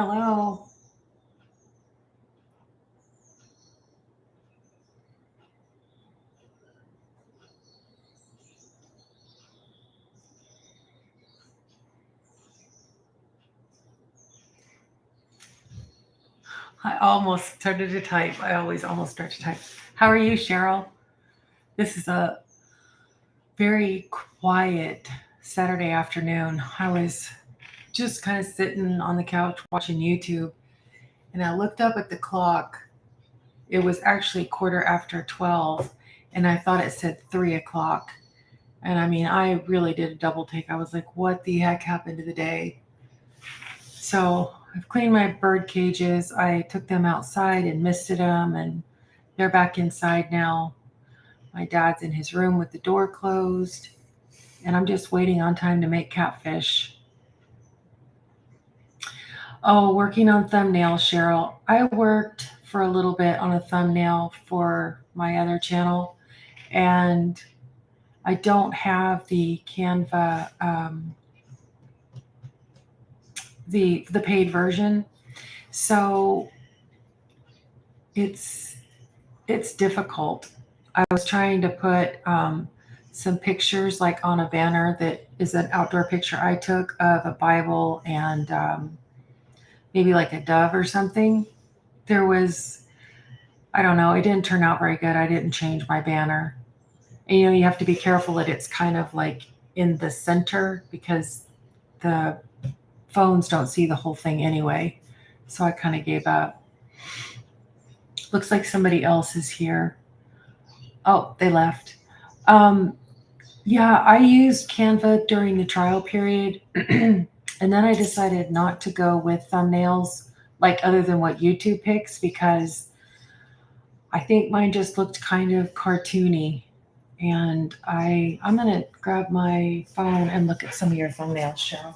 Hello. I almost started to type. I always almost start to type. How are you, Cheryl? This is a very quiet Saturday afternoon. I was just kind of sitting on the couch watching YouTube, and I looked up at the clock. It was actually quarter after 12, and I thought it said 3 o'clock. And I mean, I really did a double take. I was like, what the heck happened to the day? So I've cleaned my bird cages. I took them outside and misted them, and they're back inside now. My dad's in his room with the door closed, and I'm just waiting on time to make catfish. Oh, working on thumbnails, Cheryl. I worked for a little bit on a thumbnail for my other channel, and I don't have the Canva, the paid version, so it's difficult. I was trying to put some pictures like on a banner that is an outdoor picture I took of a Bible and maybe like a dove or something. There was, I don't know, it didn't turn out very good. I didn't change my banner. And you have to be careful that it's kind of like in the center because the phones don't see the whole thing anyway. So I kind of gave up. Looks like somebody else is here. Oh, they left. Yeah, I used Canva during the trial period, and then I decided not to go with thumbnails, like other than what YouTube picks, because I think mine just looked kind of cartoony. And I'm gonna grab my phone and look at some of your thumbnails, Cheryl.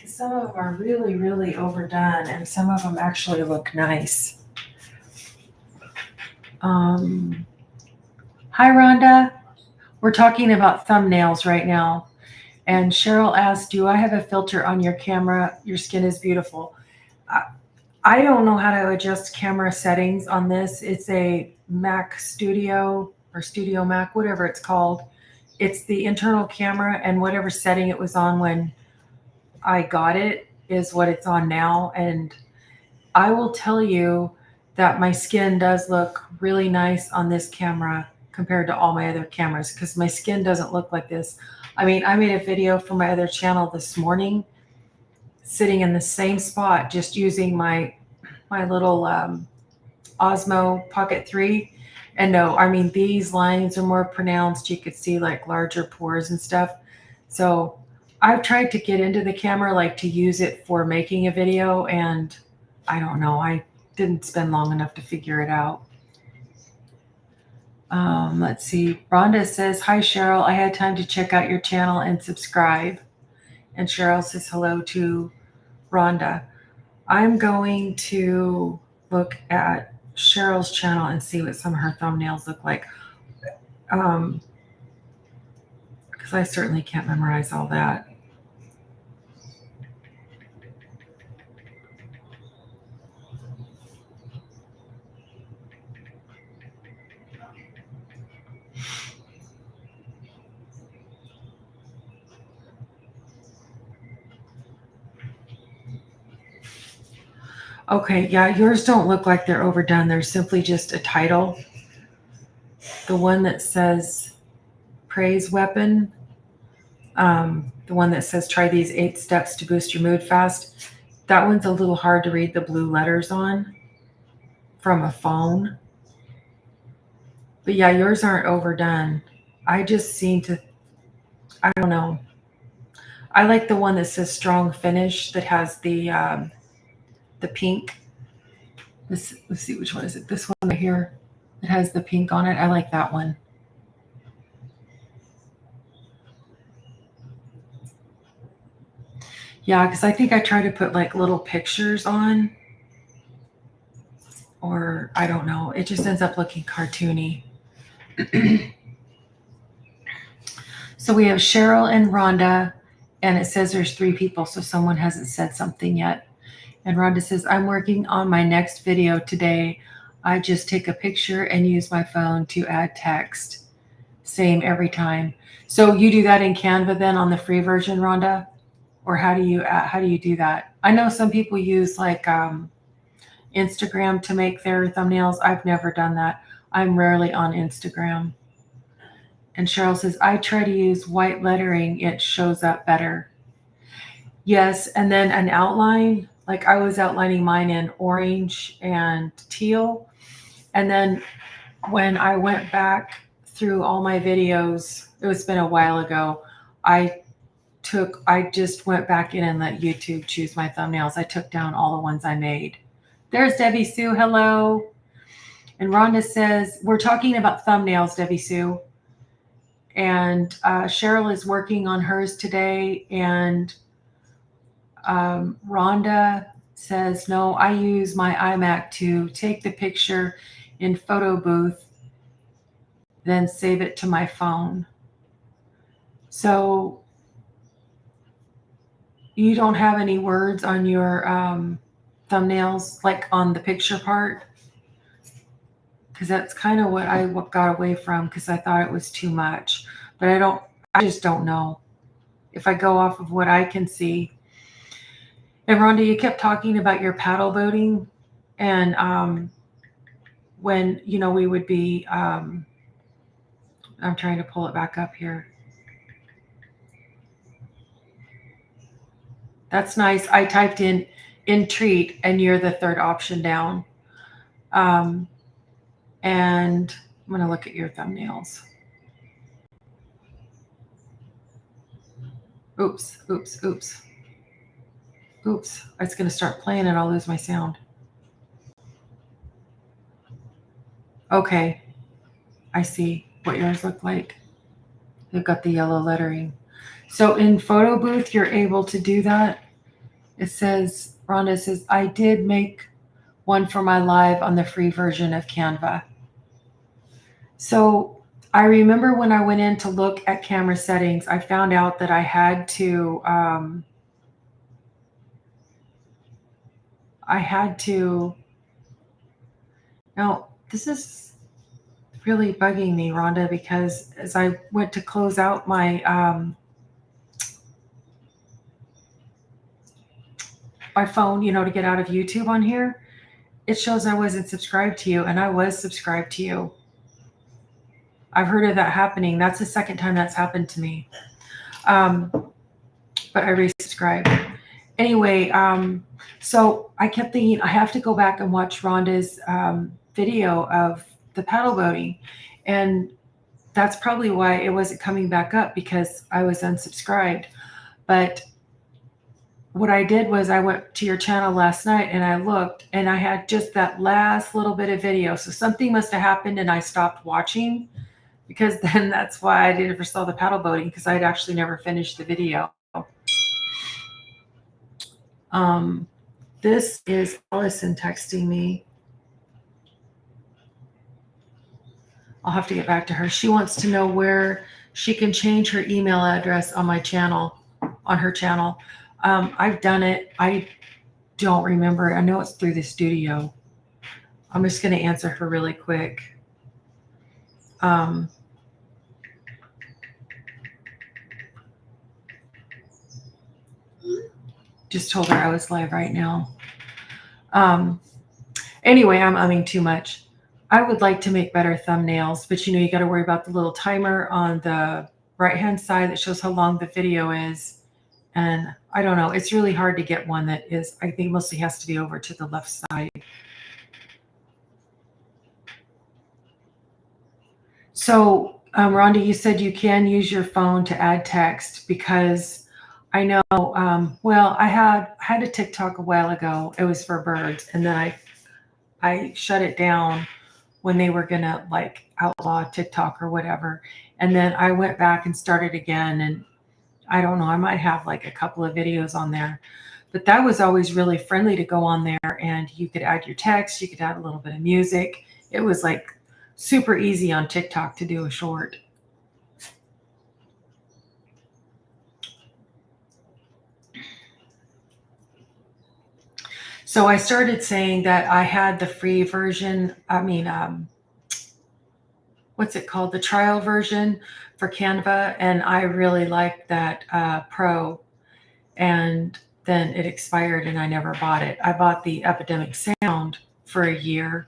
Some of them are really, really overdone, and some of them actually look nice. Hi, Rhonda. We're talking about thumbnails right now. And Cheryl asked, do I have a filter on your camera? Your skin is beautiful. I don't know how to adjust camera settings on this. It's a Mac Studio or Studio Mac, whatever it's called. It's the internal camera, and whatever setting it was on when I got it is what it's on now. And I will tell you that my skin does look really nice on this camera compared to all my other cameras, because my skin doesn't look like this. I mean, I made a video for my other channel this morning, sitting in the same spot, just using my little Osmo Pocket 3. And no, I mean, these lines are more pronounced. You could see like larger pores and stuff. So I've tried to get into the camera, like to use it for making a video, and I don't know, I didn't spend long enough to figure it out. Let's see. Rhonda says, hi, Cheryl. I had time to check out your channel and subscribe. And Cheryl says hello to Rhonda. I'm going to look at Cheryl's channel and see what some of her thumbnails look like. Because I certainly can't memorize all that. Okay, yeah, yours don't look like they're overdone. They're simply just a title. The one that says praise weapon, the one that says try these 8 steps to boost your mood fast, that one's a little hard to read the blue letters on from a phone. But yeah, yours aren't overdone. I just seem to, I don't know. I like the one that says strong finish that has the pink. Let's see, which one is it? This one right here. It has the pink on it. I like that one. Yeah, because I think I try to put like little pictures on, or I don't know. It just ends up looking cartoony. So we have Cheryl and Rhonda And it says there's 3 people, so someone hasn't said something yet. And Rhonda says, I'm working on my next video today. I just take a picture and use my phone to add text. Same every time. So you do that in Canva then on the free version, Rhonda? Or how do you do that? I know some people use like Instagram to make their thumbnails. I've never done that. I'm rarely on Instagram. And Cheryl says, I try to use white lettering. It shows up better. Yes, and then an outline. Like I was outlining mine in orange and teal. And then when I went back through all my videos, it's been a while ago, I just went back in and let YouTube choose my thumbnails. I took down all the ones I made. There's Debbie Sue. Hello. And Rhonda says, we're talking about thumbnails, Debbie Sue. And Cheryl is working on hers today. And Rhonda says, no, I use my iMac to take the picture in photo booth, then save it to my phone. So you don't have any words on your thumbnails, like on the picture part? Because that's kind of what I got away from, because I thought it was too much. But I just don't know. If I go off of what I can see. And Rhonda, you kept talking about your paddle boating. And when, we would be, I'm trying to pull it back up here. That's nice. I typed in treat, and you're the third option down. And I'm going to look at your thumbnails. Oops. It's going to start playing and I'll lose my sound. Okay. I see what yours look like. They've got the yellow lettering. So in photo booth, you're able to do that. It says, Rhonda says, I did make one for my live on the free version of Canva. So I remember when I went in to look at camera settings, I found out that I had to, now this is really bugging me, Rhonda, because as I went to close out my, my phone, to get out of YouTube on here, it shows I wasn't subscribed to you, and I was subscribed to you. I've heard of that happening. That's the second time that's happened to me. But I resubscribed. Anyway, so I kept thinking I have to go back and watch Rhonda's video of the paddle boating. And that's probably why it wasn't coming back up, because I was unsubscribed. But what I did was I went to your channel last night and I looked, and I had just that last little bit of video. So something must have happened and I stopped watching, because then that's why I never saw the paddle boating, because I'd actually never finished the video. This is Allison texting me. I'll have to get back to her. She wants to know where she can change her email address on my channel, on her channel. I've done it. I don't remember. I know it's through the studio. I'm just going to answer her really quick. Just told her I was live right now. Anyway, I'm umming too much. I would like to make better thumbnails, but you got to worry about the little timer on the right-hand side that shows how long the video is. And I don't know. It's really hard to get one that is, I think mostly has to be over to the left side. So, Rhonda, you said you can use your phone to add text, because I know, well, I had a TikTok a while ago. It was for birds. And then I shut it down when they were going to like outlaw TikTok or whatever. And then I went back and started again. And I don't know, I might have like a couple of videos on there, but that was always really friendly to go on there, and you could add your text. You could add a little bit of music. It was like super easy on TikTok to do a short. So I started saying that I had the free version. What's it called? The trial version for Canva. And I really liked that Pro. And then it expired and I never bought it. I bought the Epidemic Sound for a year.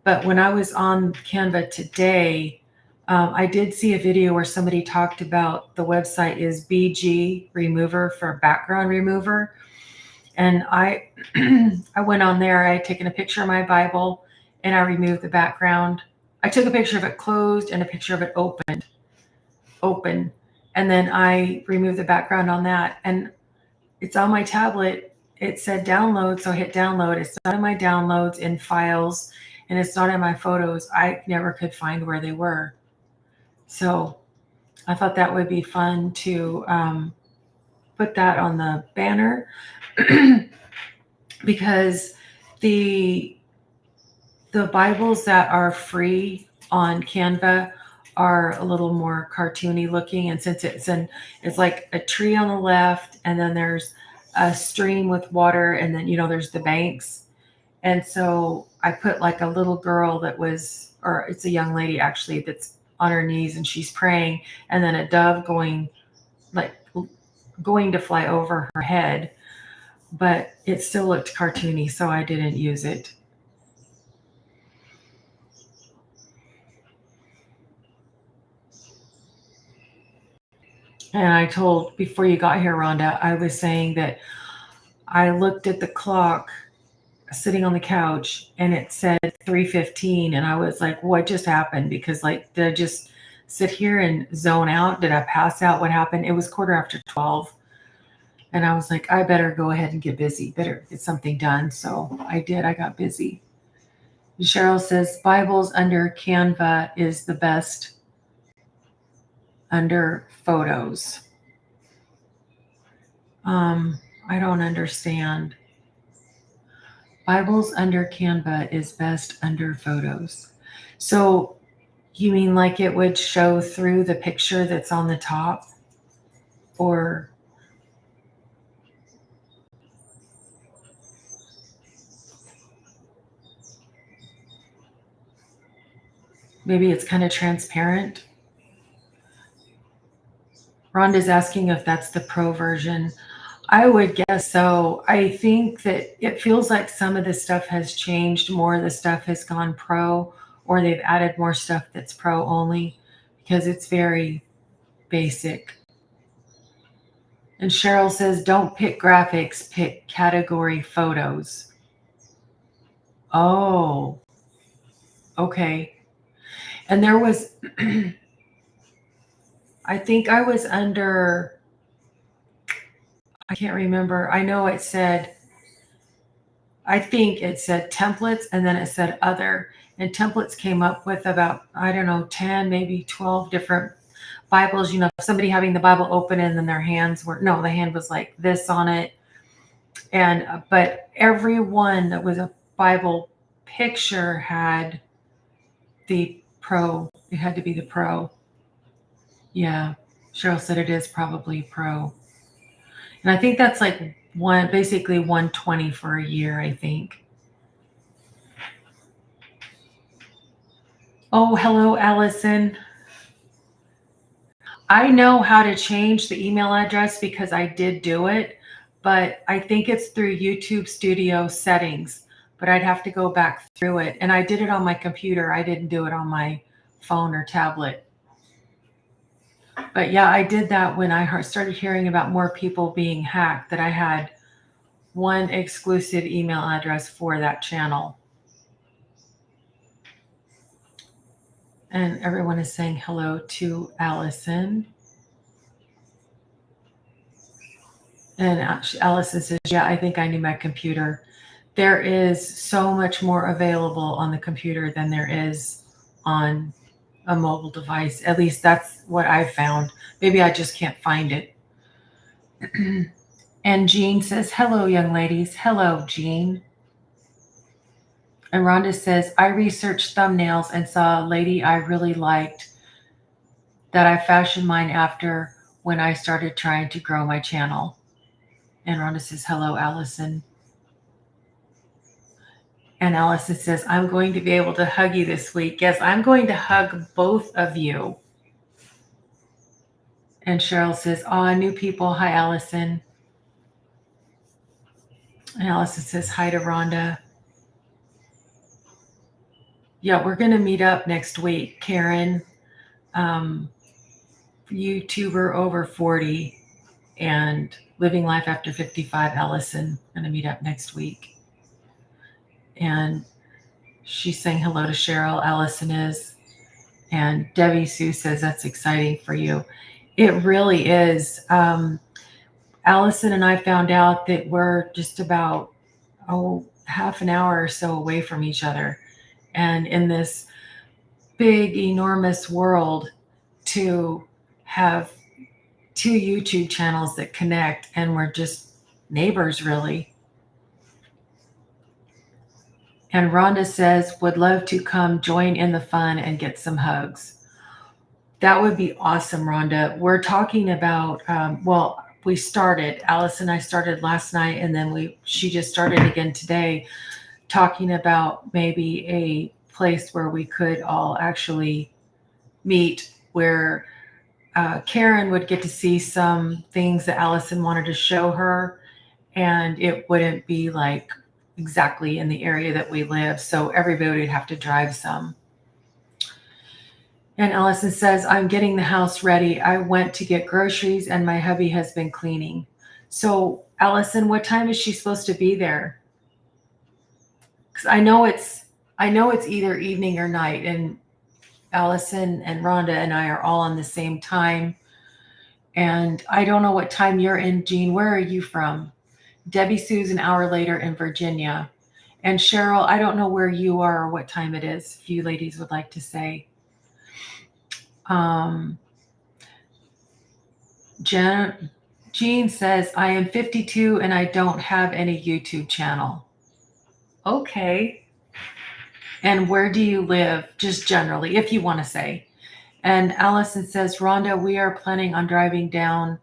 But when I was on Canva today, I did see a video where somebody talked about the website is BG Remover for background remover. And I I went on there, I had taken a picture of my Bible and I removed the background. I took a picture of it closed and a picture of it open. And then I removed the background on that. And it's on my tablet. It said download, so I hit download. It's not in my downloads in files, and it's not in my photos. I never could find where they were. So I thought that would be fun to put that on the banner because the Bibles that are free on Canva are a little more cartoony looking, and since it's like a tree on the left, and then there's a stream with water, and then there's the banks, and so I put like a little girl or it's a young lady actually that's on her knees and she's praying, and then a dove going to fly over her head, but it still looked cartoony, so I didn't use it. And I told before you got here, Rhonda, I was saying that I looked at the clock sitting on the couch and it said 3:15, and I was like, what just happened? Because like, did I just sit here and zone out? Did I pass out? What happened? It was 12:15. And I was like, I better go ahead and get busy. Better get something done. So I did. I got busy. Cheryl says Bibles under Canva is the best under photos. I don't understand. Bibles under Canva is best under photos. So you mean like it would show through the picture that's on the top? Or maybe it's kind of transparent? Rhonda's asking if that's the Pro version. I would guess so. I think that it feels like some of the stuff has changed more. The stuff has gone Pro, or they've added more stuff that's Pro only because it's very basic. And Cheryl says, don't pick graphics, pick category photos. Oh, okay. And there was, I think I was under, I can't remember. I know I think it said templates and then it said other. And templates came up with about, 10, maybe 12 different Bibles. Somebody having the Bible open and then their hands the hand was like this on it. And, but every one that was a Bible picture had the Pro. It had to be the Pro. Yeah. Cheryl said it is probably Pro. And I think that's like basically 120 for a year, I think. Oh, hello, Allison. I know how to change the email address because I did do it, but I think it's through YouTube Studio settings, but I'd have to go back through it. And I did it on my computer. I didn't do it on my phone or tablet. But yeah, I did that when I started hearing about more people being hacked, that I had one exclusive email address for that channel. And everyone is saying hello to Allison. And Allison says, yeah, I think I need my computer. There is so much more available on the computer than there is on a mobile device. At least that's what I've found. Maybe I just can't find it. And Jean says, hello, young ladies. Hello, Jean. And Rhonda says, I researched thumbnails and saw a lady I really liked that I fashioned mine after when I started trying to grow my channel. And Rhonda says, hello, Allison. And Allison says, I'm going to be able to hug you this week. Yes, I'm going to hug both of you. And Cheryl says, oh, new people. Hi, Allison. And Allison says, hi to Rhonda. Yeah, we're going to meet up next week. Karen, YouTuber over 40, and Living Life After 55, Allison, going to meet up next week. And she's saying hello to Cheryl. Allison is. And Debbie Sue says, that's exciting for you. It really is. Allison and I found out that we're just about, half an hour or so away from each other. And in this big, enormous world, to have two YouTube channels that connect, and we're just neighbors, really. And Rhonda says, would love to come join in the fun and get some hugs. That would be awesome, Rhonda. We're talking about, we started, Alice and I started last night, and then she just started again today, talking about maybe a place where we could all actually meet, where Karen would get to see some things that Allison wanted to show her, and it wouldn't be like exactly in the area that we live, so everybody would have to drive some. And Allison says, I'm getting the house ready. I went to get groceries and my hubby has been cleaning. So Allison, what time is she supposed to be there? Because I know it's either evening or night, and Allison and Rhonda and I are all on the same time. And I don't know what time you're in, Jean. Where are you from? Debbie Sue's an hour later in Virginia. And Cheryl, I don't know where you are or what time it is, if you ladies would like to say. Jean says, I am 52 and I don't have any YouTube channel. Okay. And where do you live? Just generally, if you want to say. And Allison says, Rhonda, we are planning on driving down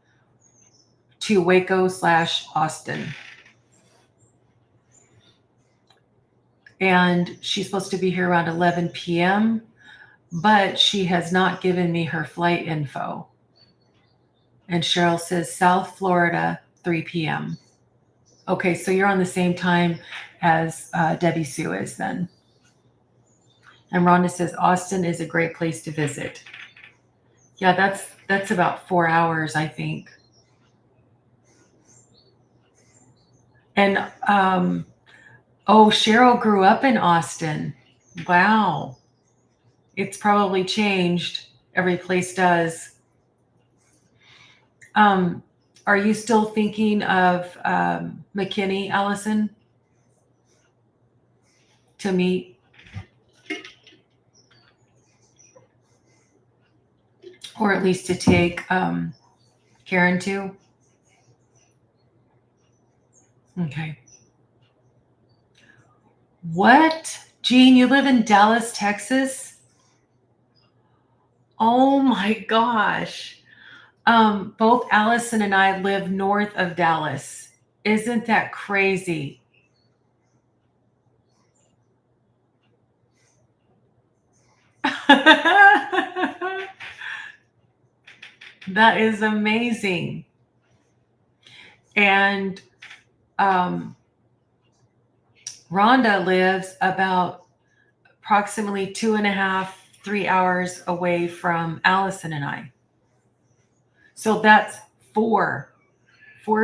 to Waco/Austin. And she's supposed to be here around 11 p.m., but she has not given me her flight info. And Cheryl says, South Florida, 3 p.m. Okay, so you're on the same time as Debbie Sue is then. And Rhonda says, Austin is a great place to visit. Yeah, that's about 4 hours, I think. And, Cheryl grew up in Austin. Wow. It's probably changed. Every place does. Are you still thinking of McKinney, Allison, to meet? Or at least to take Karen to? Okay. What? Jean, you live in Dallas, Texas? Oh my gosh. Both Allison and I live north of Dallas. Isn't that crazy? That is amazing. And Rhonda lives about approximately 2.5, 3 hours away from Allison and I. So that's four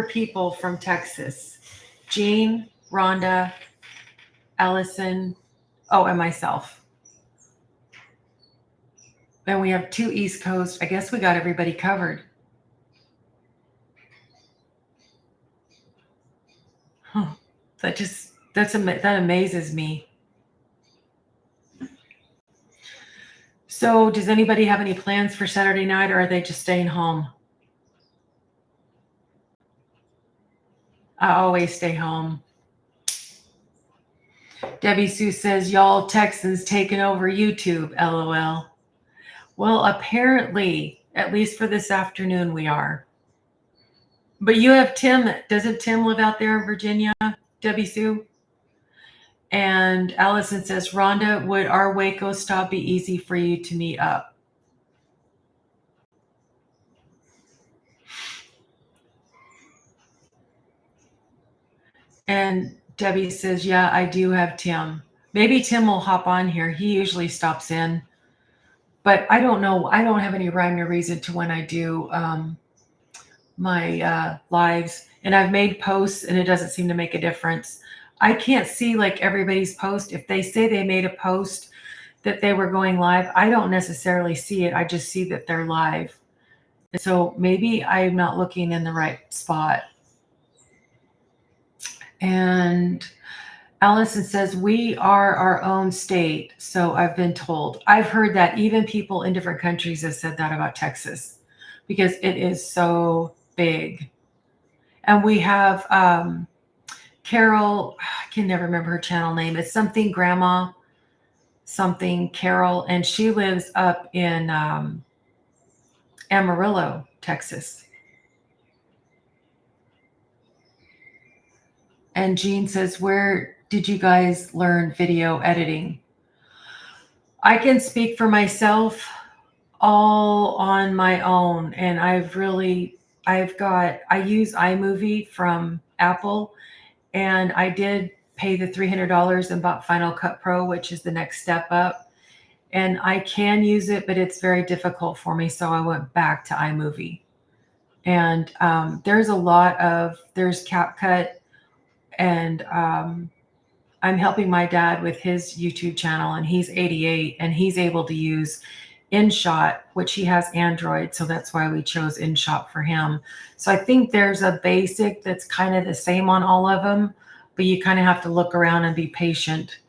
people from Texas. Jean, Rhonda, Allison, and myself. And we have 2 East Coast. I guess we got everybody covered. Huh. That amazes me. So does anybody have any plans for Saturday night, or are they just staying home? I always stay home. Debbie Sue says, y'all Texans taking over YouTube, LOL. Well, apparently, at least for this afternoon, we are. But you have Tim. Doesn't Tim live out there in Virginia, Debbie Sue? And Allison says, Rhonda, would our Waco stop be easy for you to meet up? And Debbie says, yeah, I do have Tim. Maybe Tim will hop on here. He usually stops in. But I don't know. I don't have any rhyme or reason to when I do my lives. And I've made posts and it doesn't seem to make a difference. I can't see like everybody's post. If they say they made a post that they were going live, I don't necessarily see it. I just see that they're live. And so maybe I'm not looking in the right spot. And Allison says, we are our own state. So I've been told. I've heard that even people in different countries have said that about Texas because it is so big. And we have Carol, I can never remember her channel name. It's something Grandma, something Carol, and she lives up in Amarillo, Texas. And Jean says, where did you guys learn video editing? I can speak for myself all on my own. And I use iMovie from Apple, and I did pay the $300 and bought Final Cut Pro, which is the next step up. And I can use it, but it's very difficult for me. So I went back to iMovie. And there's CapCut, and I'm helping my dad with his YouTube channel, and he's 88 and he's able to use InShot, which he has Android. So that's why we chose InShot for him. So I think there's a basic that's kind of the same on all of them, but you kind of have to look around and be patient.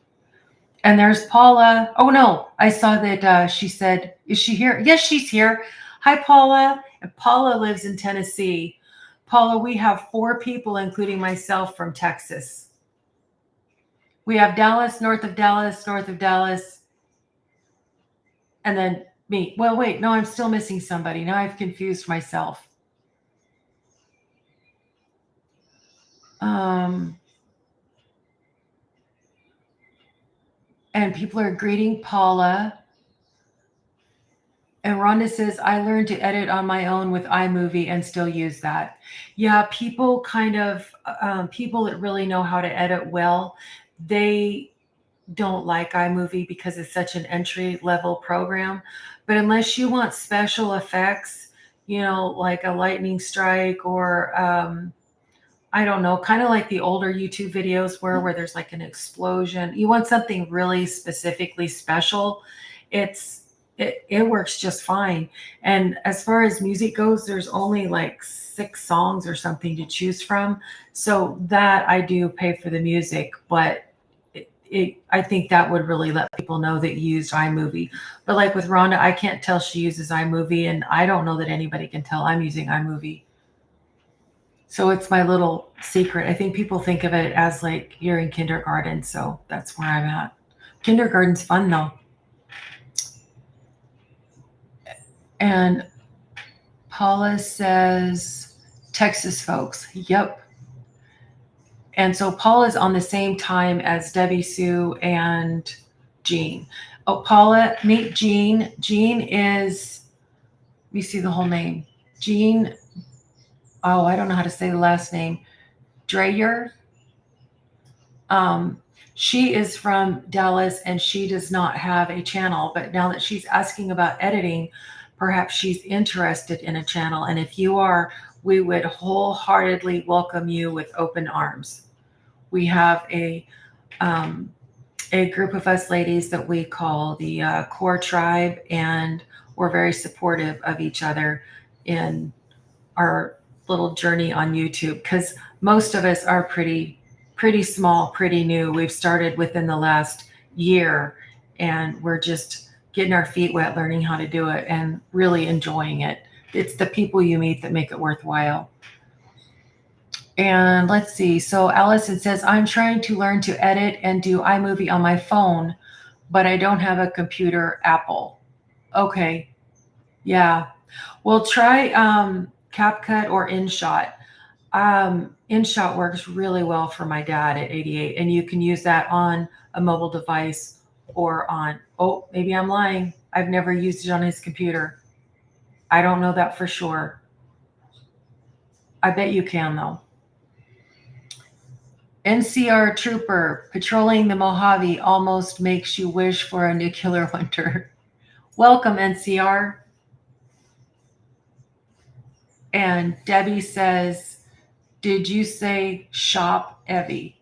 And there's Paula. Oh no, I saw that she said, is she here? Yes, she's here. Hi, Paula. And Paula lives in Tennessee. Paula, we have 4 people, including myself, from Texas. We have Dallas, north of Dallas, and then me. Well, wait, no, I'm still missing somebody. Now I've confused myself. And people are greeting Paula. And Rhonda says, I learned to edit on my own with iMovie and still use that. Yeah, people people that really know how to edit well, they don't like iMovie because it's such an entry level program. But unless you want special effects, like a lightning strike or I don't know, kind of like the older YouTube videos where there's like an explosion. You want something really specifically special. It works just fine. And as far as music goes, there's only like 6 songs or something to choose from. So that I do pay for the music, but I think that would really let people know that you used iMovie. But like with Rhonda, I can't tell she uses iMovie, and I don't know that anybody can tell I'm using iMovie. So it's my little secret. I think people think of it as like you're in kindergarten. So that's where I'm at. Kindergarten's fun though. And Paula says, Texas folks. Yep. And so Paula's on the same time as Debbie Sue and Jean. Oh, Paula, meet Jean. Jean is, let me see the whole name. Jean, oh, I don't know how to say the last name. Dreyer. She is from Dallas and she does not have a channel, but now that she's asking about editing, perhaps she's interested in a channel. And if you are, we would wholeheartedly welcome you with open arms. We have a group of us ladies that we call the Core Tribe, and we're very supportive of each other in our little journey on YouTube, because most of us are pretty small, pretty new. We've started within the last year, and we're just getting our feet wet, learning how to do it, and really enjoying it. It's the people you meet that make it worthwhile. And let's see. So Allison says, I'm trying to learn to edit and do iMovie on my phone, but I don't have a computer, Apple. Okay. Yeah. Well, try CapCut or InShot. InShot works really well for my dad at 88, and you can use that on a mobile device or on, oh, maybe I'm lying. I've never used it on his computer. I don't know that for sure. I bet you can, though. NCR trooper patrolling the Mojave almost makes you wish for a nuclear winter. Welcome, NCR. And Debbie says, did you say shop Evie?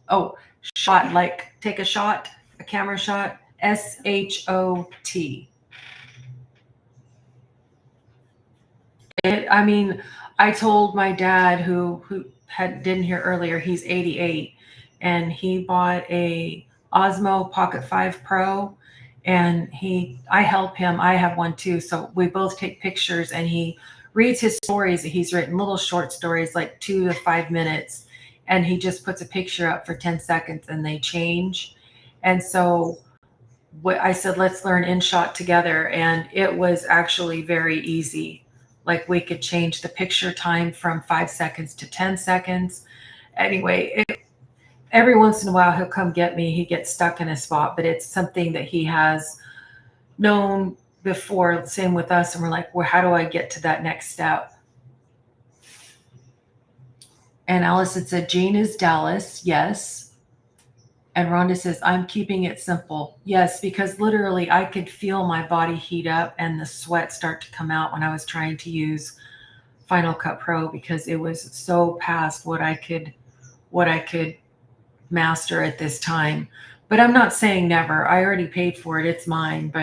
Oh, shot, like take a shot, a camera shot. SHOT. I mean, I told my dad who didn't hear earlier, he's 88, and he bought a Osmo Pocket 5 Pro, and I help him. I have one too, so we both take pictures, and he reads his stories that he's written, little short stories, like 2 to 5 minutes, and he just puts a picture up for 10 seconds, and they change. And so I said, let's learn InShot together, and it was actually very easy. Like we could change the picture time from 5 seconds to 10 seconds. Anyway, every once in a while he'll come get me. He gets stuck in a spot, but it's something that he has known before. Same with us. And we're like, well, how do I get to that next step? And Allison said, Jane is Dallas. Yes. And Rhonda says, I'm keeping it simple. Yes, because literally I could feel my body heat up and the sweat start to come out when I was trying to use Final Cut Pro, because it was so past what I could master at this time. But I'm not saying never. I already paid for it. It's mine.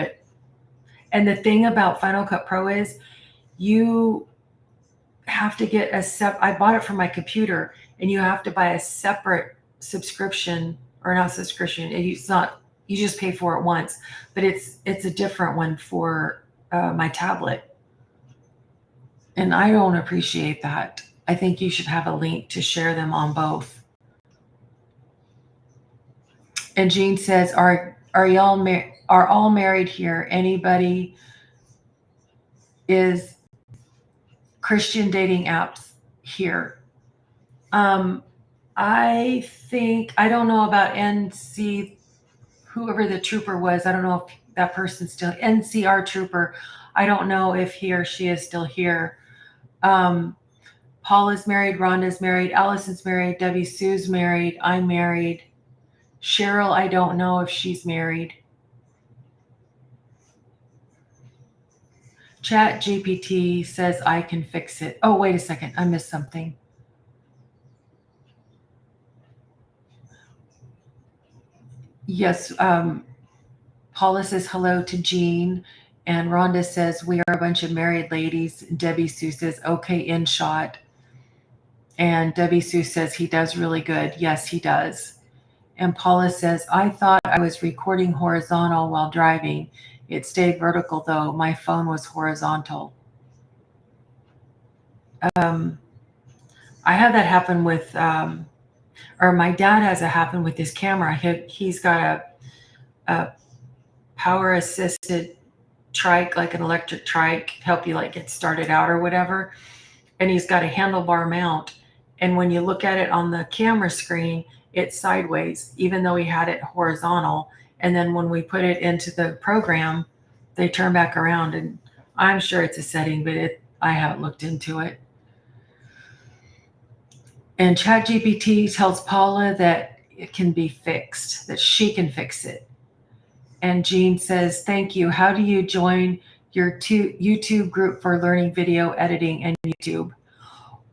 And the thing about Final Cut Pro is you have to get I bought it for my computer, and you have to buy a separate subscription. Or not subscription. It's not, you just pay for it once, but it's a different one for my tablet. And I don't appreciate that. I think you should have a link to share them on both. And Jean says, are all married here? Anybody is Christian dating apps here? I think, I don't know about NC, whoever the trooper was. I don't know if that person's still NCR trooper. I don't know if he or she is still here. Paul is married. Rhonda's married. Allison's married. Debbie Sue's married. I'm married. Cheryl, I don't know if she's married. Chat GPT says I can fix it. Oh, wait a second. I missed something. Yes, Paula says hello to Jean, and Rhonda says we are a bunch of married ladies. Debbie Sue says okay, InShot, and Debbie Sue says he does really good. Yes, he does. And Paula says I thought I was recording horizontal while driving. It stayed vertical though. My phone was horizontal. I had that happen with. Or my dad has it happen with his camera. He's got a power assisted trike, like an electric trike, help you like get started out or whatever. And he's got a handlebar mount. And when you look at it on the camera screen, it's sideways, even though he had it horizontal. And then when we put it into the program, they turn back around. And I'm sure it's a setting, but I haven't looked into it. And ChatGPT tells Paula that it can be fixed, that she can fix it. And Jean says, thank you. How do you join your YouTube group for learning video editing and YouTube?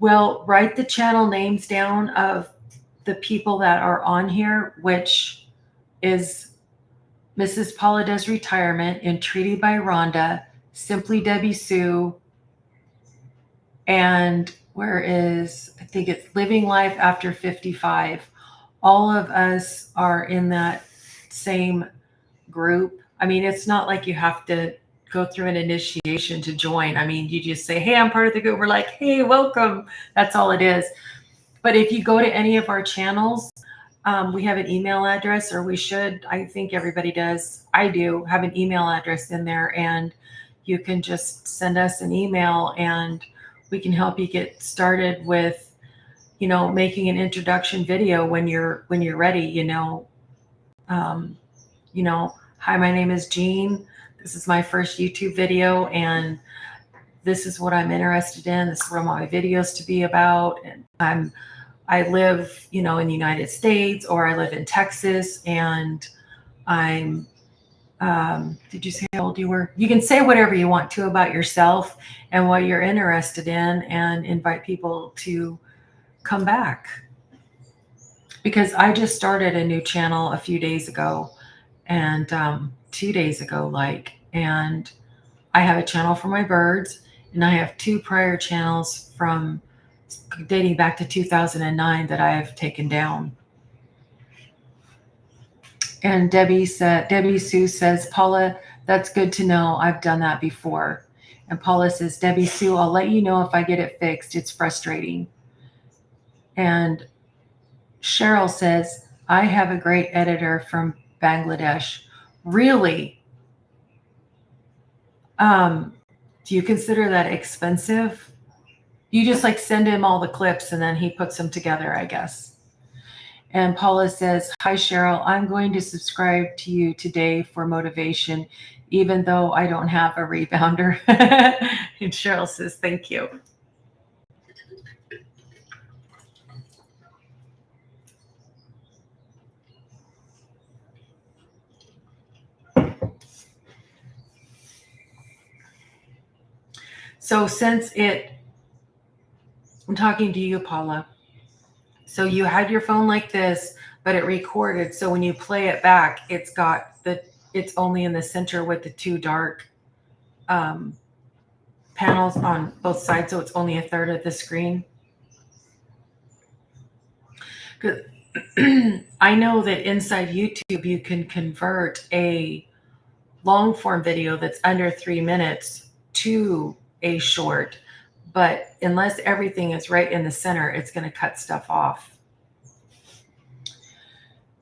Well, write the channel names down of the people that are on here, which is Mrs. Paula Does Retirement, Entreaty by Rhonda, Simply Debbie Sue, and I think it's Living Life After 55. All of us are in that same group. I mean, it's not like you have to go through an initiation to join. I mean, you just say, hey, I'm part of the group. We're like, hey, welcome. That's all it is. But if you go to any of our channels, we have an email address, or we should, I think everybody does. I do have an email address in there, and you can just send us an email and we can help you get started with making an introduction video when you're ready. Um, Hi, my name is Jean. This is my first YouTube video, and this is what I'm interested in. This is what I want my videos to be about. And I live, in the United States, or I live in Texas, and I'm did you say how old you were? You can say whatever you want to about yourself and what you're interested in, and invite people to come back. Because I just started a new channel a few days ago, and 2 days ago, and I have a channel for my birds, and I have 2 prior channels from dating back to 2009 that I have taken down. And Debbie Sue says, Paula, that's good to know. I've done that before. And Paula says, Debbie Sue, I'll let you know if I get it fixed. It's frustrating. And Cheryl says, I have a great editor from Bangladesh. Really? Do you consider that expensive? You just send him all the clips and then he puts them together, I guess. And Paula says, hi, Cheryl, I'm going to subscribe to you today for motivation, even though I don't have a rebounder. And Cheryl says, thank you. So I'm talking to you, Paula. So you had your phone like this, but it recorded. So when you play it back, it's only in the center with the 2 dark panels on both sides. So it's only a third of the screen. I know that inside YouTube, you can convert a long form video that's under 3 minutes to a short, but unless everything is right in the center, it's going to cut stuff off.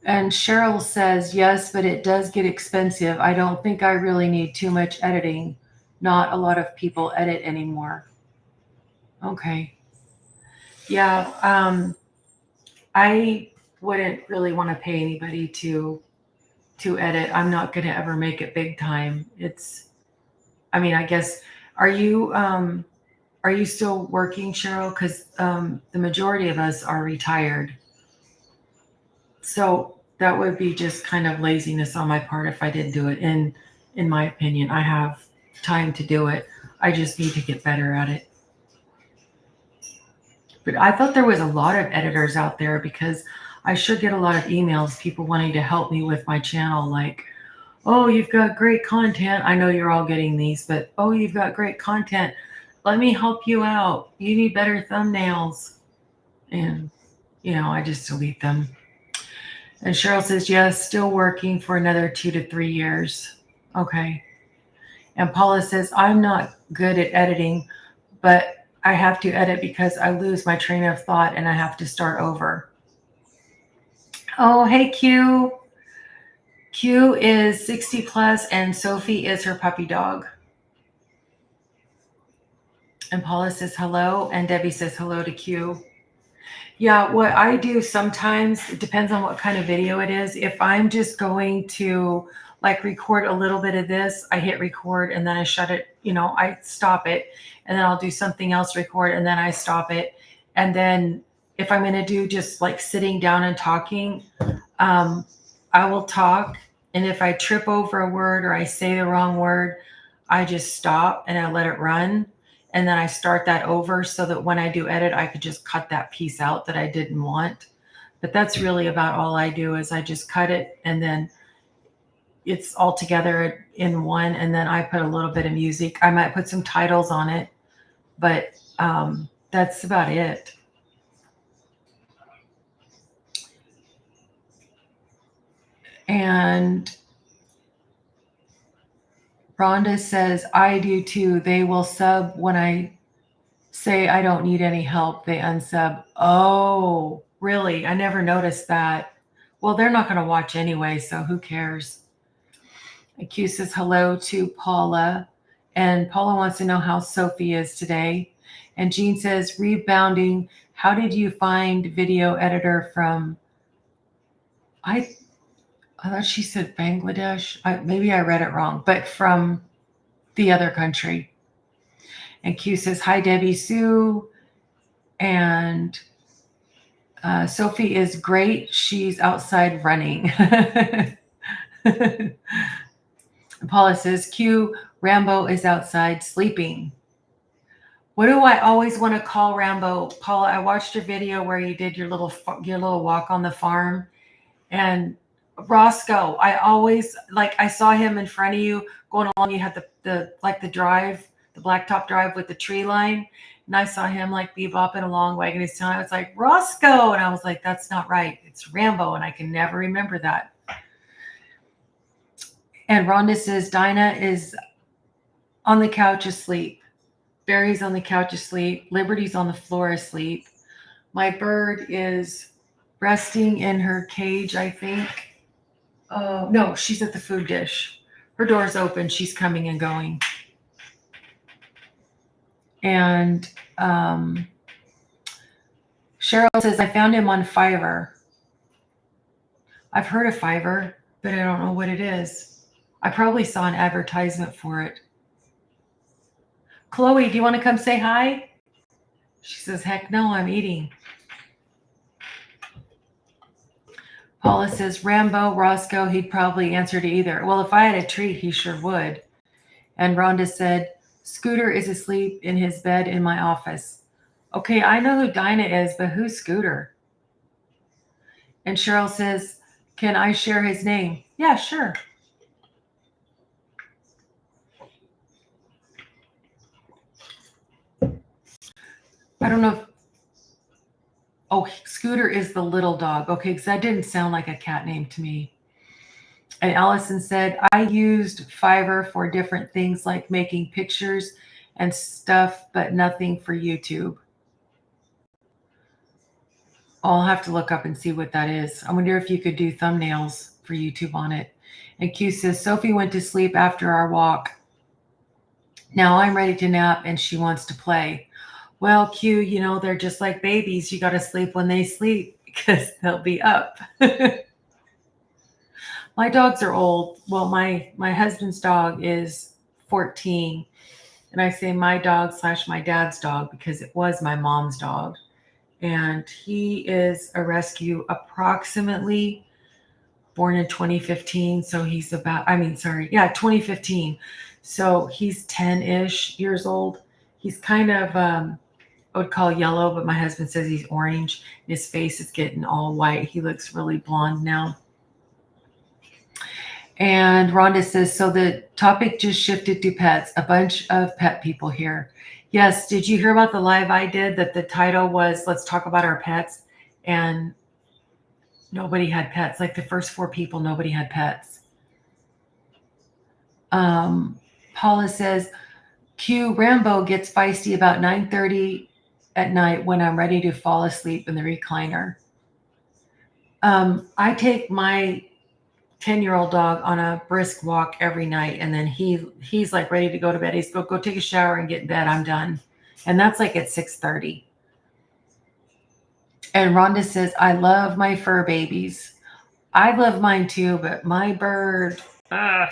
And Cheryl says, yes, but it does get expensive. I don't think I really need too much editing. Not a lot of people edit anymore. Okay. Yeah. I wouldn't really want to pay anybody to edit. I'm not going to ever make it big time. I guess, are you still working, Cheryl? Because the majority of us are retired. So that would be just kind of laziness on my part if I didn't do it. And in my opinion, I have time to do it. I just need to get better at it. But I thought there was a lot of editors out there, because I sure get a lot of emails, people wanting to help me with my channel. Like, oh, you've got great content. I know you're all getting these, but oh, you've got great content. Let me help you out. You need better thumbnails. And, I just delete them. And Cheryl says, yes, still working for another 2 to 3 years. Okay. And Paula says, I'm not good at editing, but I have to edit because I lose my train of thought and I have to start over. Oh, hey, Q. Q is 60 plus and Sophie is her puppy dog. And Paula says hello, and Debbie says hello to Q. Yeah, what I do sometimes, it depends on what kind of video it is. If I'm just going to record a little bit of this, I hit record and then I shut it, I stop it, and then I'll do something else, record, and then I stop it. And then if I'm going to do just sitting down and talking, I will talk. And if I trip over a word or I say the wrong word, I just stop and I let it run. And then I start that over so that when I do edit, I could just cut that piece out that I didn't want. But that's really about all I do, is I just cut it and then it's all together in one. And then I put a little bit of music. I might put some titles on it, but that's about it. And Rhonda says, I do too. They will sub when I say I don't need any help. They unsub. Oh, really? I never noticed that. Well, they're not going to watch anyway, so who cares? Q says hello to Paula. And Paula wants to know how Sophie is today. And Jean says, rebounding How did you find video editor from, I thought she said Bangladesh. Maybe I read it wrong, but from the other country. And Q says, hi, Debbie Sue. And Sophie is great. She's outside running. Paula says, Q, Rambo is outside sleeping. What do I always want to call Rambo? Paula, I watched your video where you did your little walk on the farm. And Roscoe, I always, like, I saw him in front of you going along. You had the drive, the blacktop drive with the tree line. And I saw him like bebopping along, wagging his tail. I was like, Roscoe. And I was like, that's not right. It's Rambo. And I can never remember that. And Rhonda says, Dinah is on the couch asleep. Barry's on the couch asleep. Liberty's on the floor asleep. My bird is resting in her cage, I think. No, she's at the food dish. Her door's open. She's coming and going. And Cheryl says, I found him on Fiverr. I've heard of Fiverr, but I don't know what it is. I probably saw an advertisement for it. Chloe, do you want to come say hi? She says, heck no, I'm eating. Paula says, Rambo, Roscoe, he'd probably answer to either. Well, if I had a treat, he sure would. And Rhonda said, Scooter is asleep in his bed in my office. Okay, I know who Dinah is, but who's Scooter? And Cheryl says, can I share his name? Yeah, sure. I don't know if, oh, Scooter is the little dog. Okay, because that didn't sound like a cat name to me. And Allison said, I used Fiverr for different things like making pictures and stuff, but nothing for YouTube. I'll have to look up and see what that is. I wonder if you could do thumbnails for YouTube on it. And Q says, Sophie went to sleep after our walk. Now I'm ready to nap and she wants to play. Well, Q, you know, they're just like babies. You got to sleep when they sleep because they'll be up. My dogs are old. Well, my husband's dog is 14. And I say my dog / my dad's dog because it was my mom's dog. And he is a rescue, approximately born in 2015. So he's 2015. So he's 10-ish years old. He's kind of, I would call yellow, but my husband says he's orange. His face is getting all white. He looks really blonde now. And Rhonda says, so the topic just shifted to pets. A bunch of pet people here. Yes. Did you hear about the live I did that the title was, let's talk about our pets? And nobody had pets. Like the first 4 people, nobody had pets. Paula says, Q, Rambo gets feisty about 9:30 at night when I'm ready to fall asleep in the recliner. I take my 10-year-old dog on a brisk walk every night, and then he's like ready to go to bed. He's go take a shower and get in bed. I'm done. And that's like at 6:30. And Rhonda says, I love my fur babies. I love mine too, but my bird,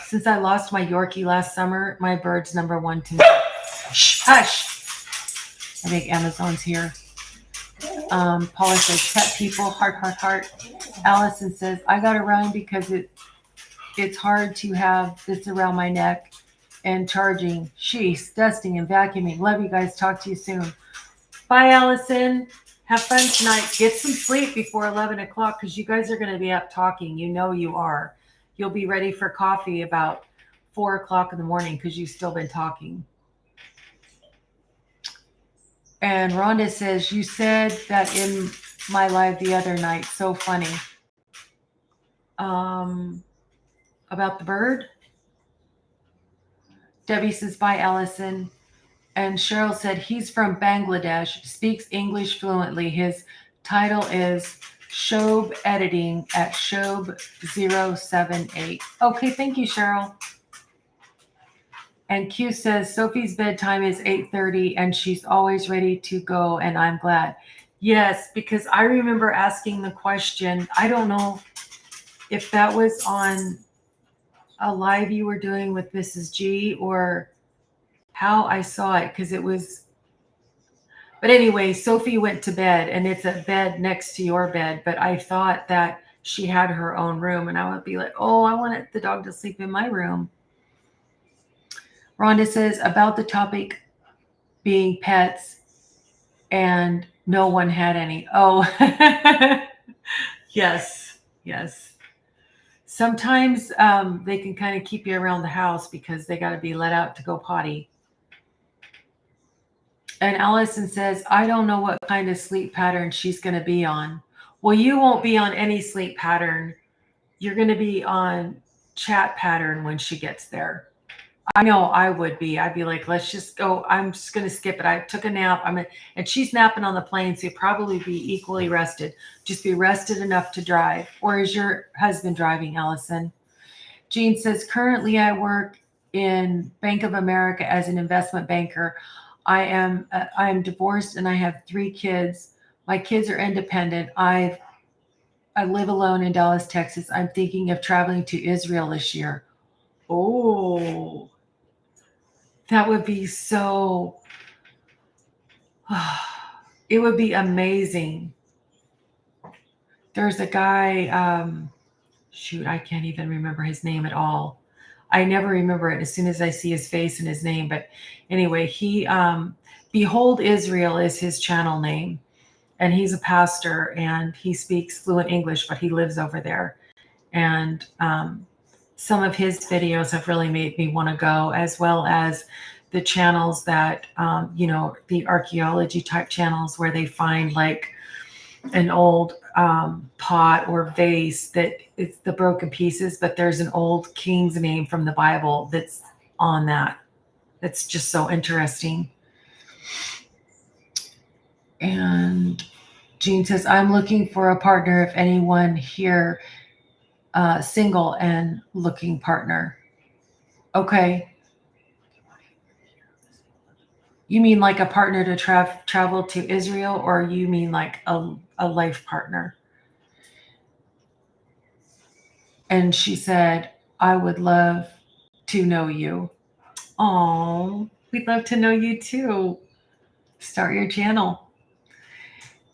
since I lost my Yorkie last summer, my bird's number one to me. Shh, hush. I think Amazon's here. Paula says, pet people, heart. Allison says, I got to run because it's hard to have this around my neck and charging, sheesh, dusting and vacuuming. Love you guys. Talk to you soon. Bye, Allison. Have fun tonight. Get some sleep before 11 o'clock because you guys are going to be up talking. You know you are. You'll be ready for coffee about 4 o'clock in the morning because you've still been talking. And Rhonda says, you said that in my live the other night. So funny. About the bird. Debbie says, bye, Allison. And Cheryl said, he's from Bangladesh, speaks English fluently. His title is Shob Editing at Shob078. Okay, thank you, Cheryl. And Q says, Sophie's bedtime is 8:30 and she's always ready to go, and I'm glad. Yes, because I remember asking the question. I don't know if that was on a live you were doing with Mrs. G or how I saw it, because it was. But anyway, Sophie went to bed, and it's a bed next to your bed. But I thought that she had her own room, and I would be like, oh, I wanted the dog to sleep in my room. Rhonda says about the topic being pets, and no one had any. Oh, yes, yes. Sometimes they can kind of keep you around the house because they got to be let out to go potty. And Allison says, I don't know what kind of sleep pattern she's going to be on. Well, you won't be on any sleep pattern. You're going to be on chat pattern when she gets there. I know I would be. I'd be like, let's just go. I'm just going to skip it. I took a nap. And she's napping on the plane, so you'll probably be equally rested. Just be rested enough to drive. Or is your husband driving, Allison? Jean says, currently I work in Bank of America as an investment banker. I am divorced and I have 3 kids. My kids are independent. I live alone in Dallas, Texas. I'm thinking of traveling to Israel this year. Oh, that would be so, it would be amazing. There's a guy, shoot, I can't even remember his name at all. I never remember it as soon as I see his face and his name. But anyway, he, Behold Israel is his channel name. And he's a pastor and he speaks fluent English, but he lives over there. And some of his videos have really made me want to go, as well as the channels that, the archaeology type channels where they find like an old pot or vase that it's the broken pieces, but there's an old king's name from the Bible that's on that. That's just so interesting. And Jean says, I'm looking for a partner. If anyone here, single and looking partner. Okay. You mean like a partner to travel to Israel, or you mean like a life partner? And she said, I would love to know you. Oh, we'd love to know you too. Start your channel.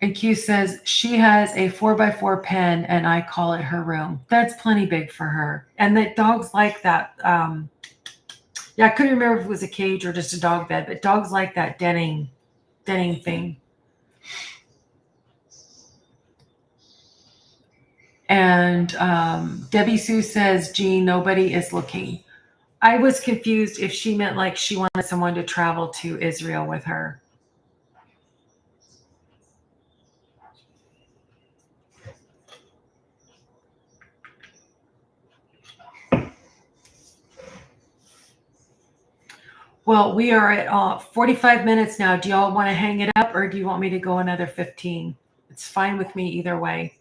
And Q says she has a 4x4 pen and I call it her room. That's plenty big for her. And that dogs like that. Yeah, I couldn't remember if it was a cage or just a dog bed, but dogs like that denning thing. And Debbie Sue says, Jean, nobody is looking. I was confused if she meant like she wanted someone to travel to Israel with her. Well, we are at 45 minutes now. Do y'all want to hang it up or do you want me to go another 15? It's fine with me either way.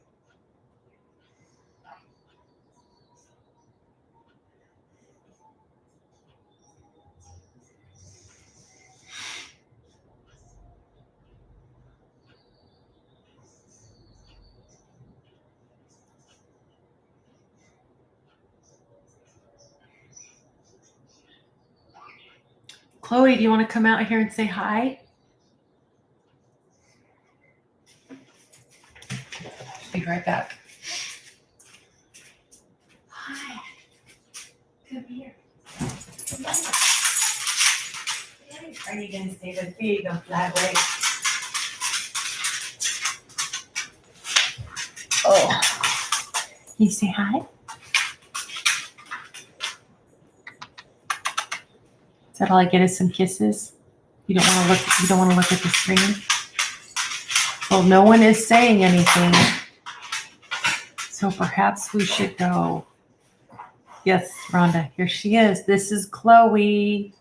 Chloe, do you want to come out here and say hi? Be right back. Hi. Come here. Are you going to stay with me? Go fly away. Oh. Can you say hi? Is that all I get is some kisses? You don't want to look. You don't want to look at the screen. Well, no one is saying anything, so perhaps we should go. Yes, Rhonda, here she is. This is Chloe.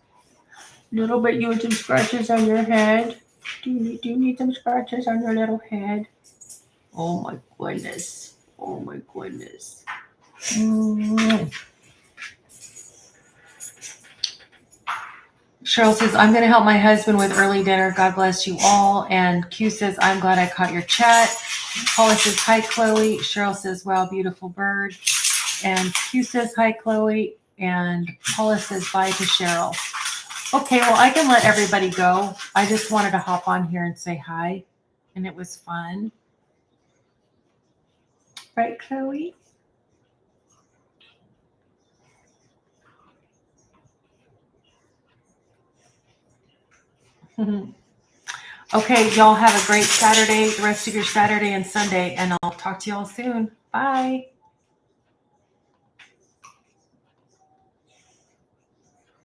Little bit, you want some scratches on your head? Do you need some scratches on your little head? Oh my goodness. Oh my goodness. Cheryl says, I'm going to help my husband with early dinner. God bless you all. And Q says, I'm glad I caught your chat. Paula says, hi, Chloe. Cheryl says, wow, beautiful bird. And Q says, hi, Chloe. And Paula says, bye to Cheryl. Okay, well, I can let everybody go. I just wanted to hop on here and say hi. And it was fun. Right, Chloe? Okay, y'all have a great Saturday, the rest of your Saturday and Sunday, and I'll talk to y'all soon. Bye.